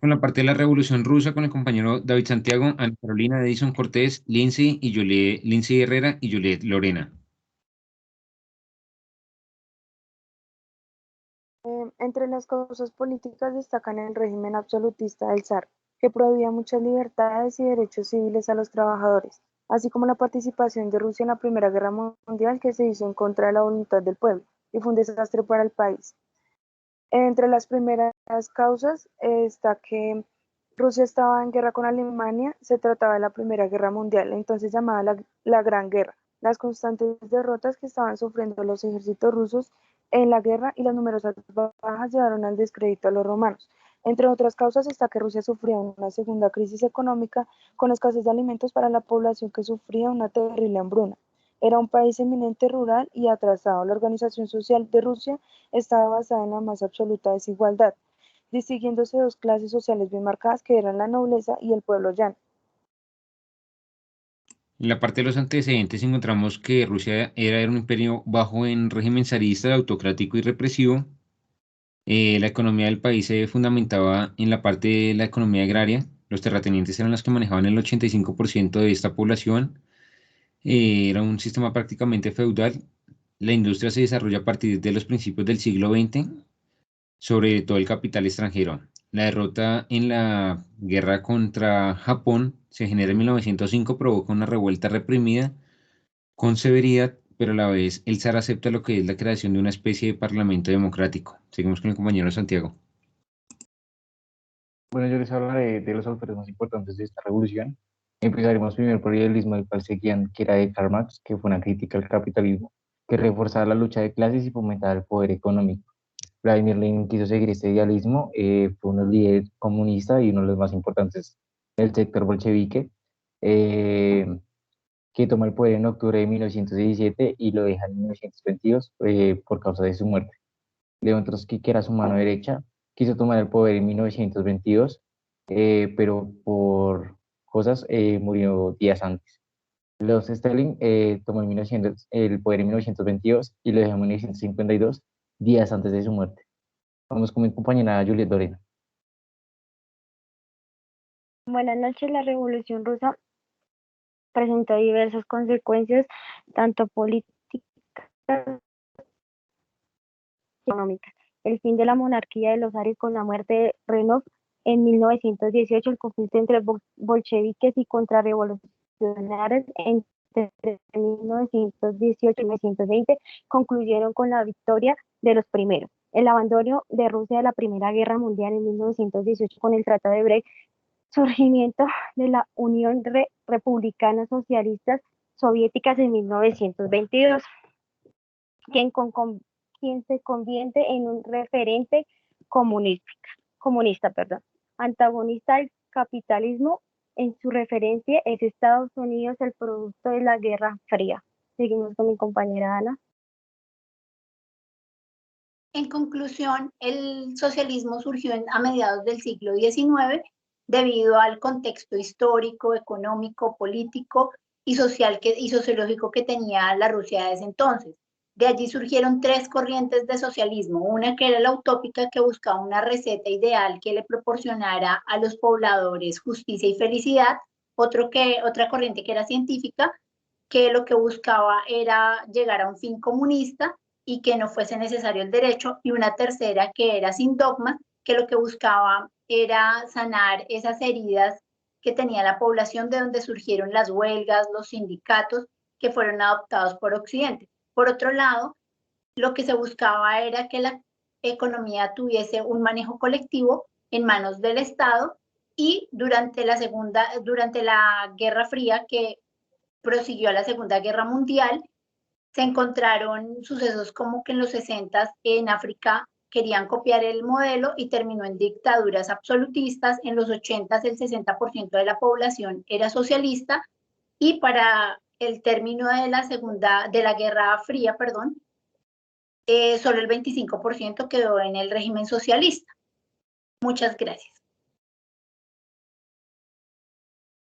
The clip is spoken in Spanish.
con la parte de la Revolución Rusa con el compañero David Santiago, Ana Carolina, Edison Cortés, Lindsay Herrera y Juliet Lorena. Entre las causas políticas destacan el régimen absolutista del zar, que prohibía muchas libertades y derechos civiles a los trabajadores, así como la participación de Rusia en la Primera Guerra Mundial, que se hizo en contra de la voluntad del pueblo y fue un desastre para el país. Entre las primeras causas está que Rusia estaba en guerra con Alemania, se trataba de la Primera Guerra Mundial, entonces llamada la Gran Guerra, las constantes derrotas que estaban sufriendo los ejércitos rusos en la guerra y las numerosas bajas llevaron al descrédito a los romanos. Entre otras causas está que Rusia sufría una segunda crisis económica con escasez de alimentos para la población que sufría una terrible hambruna. Era un país eminentemente rural y atrasado. La organización social de Rusia estaba basada en la más absoluta desigualdad, distinguiéndose dos clases sociales bien marcadas que eran la nobleza y el pueblo llano. En la parte de los antecedentes encontramos que Rusia era un imperio bajo en régimen zarista, autocrático y represivo. La economía del país se fundamentaba en la parte de la economía agraria. Los terratenientes eran los que manejaban el 85% de esta población. Era un sistema prácticamente feudal. La industria se desarrolla a partir de los principios del siglo XX, sobre todo el capital extranjero. La derrota en la guerra contra Japón se genera en 1905, provoca una revuelta reprimida con severidad, pero a la vez el zar acepta lo que es la creación de una especie de parlamento democrático. Seguimos con el compañero Santiago. Bueno, yo les hablaré de los autores más importantes de esta revolución. Empezaremos primero por el idealismo del cual seguían, que era de Karl Marx, que fue una crítica al capitalismo, que reforzaba la lucha de clases y fomentaba el poder económico. Vladimir Lenin quiso seguir este idealismo, fue uno de los líderes comunistas y uno de los más importantes del sector bolchevique, eh, que toma el poder en octubre de 1917 y lo deja en 1922 por causa de su muerte. León Trotsky, que era su mano derecha, quiso tomar el poder en 1922, pero por cosas murió días antes. Los Stalin tomó el poder en 1922 y lo dejó en 1952, días antes de su muerte. Vamos con mi compañera Juliet Lorena. Buenas noches. La Revolución Rusa presentó diversas consecuencias, tanto políticas como económicas. El fin de la monarquía de los zares con la muerte de Renov en 1918, el conflicto entre bolcheviques y contrarrevolucionarios entre 1918 y 1920 concluyeron con la victoria de los primeros. El abandono de Rusia de la Primera Guerra Mundial en 1918 con el Tratado de Brest, surgimiento de la Unión Republicana Socialistas Soviéticas en 1922, quien, quien se convierte en un referente comunista, antagonista al capitalismo. En su referencia es Estados Unidos, el producto de la Guerra Fría. Seguimos con mi compañera Ana. En conclusión, el socialismo surgió a mediados del siglo XIX debido al contexto histórico, económico, político y social y sociológico que tenía la Rusia de ese entonces. De allí surgieron tres corrientes de socialismo, una que era la utópica, que buscaba una receta ideal que le proporcionara a los pobladores justicia y felicidad, otra corriente que era científica, que lo que buscaba era llegar a un fin comunista y que no fuese necesario el derecho, y una tercera que era sin dogma, que lo que buscaba era sanar esas heridas que tenía la población, de donde surgieron las huelgas, los sindicatos que fueron adoptados por Occidente. Por otro lado, lo que se buscaba era que la economía tuviese un manejo colectivo en manos del Estado, y durante la Guerra Fría, que prosiguió a la Segunda Guerra Mundial, se encontraron sucesos como que en los 60 en África querían copiar el modelo y terminó en dictaduras absolutistas. En los 80 el 60% de la población era socialista, y para el término de la Guerra Fría, solo el 25% quedó en el régimen socialista. Muchas gracias.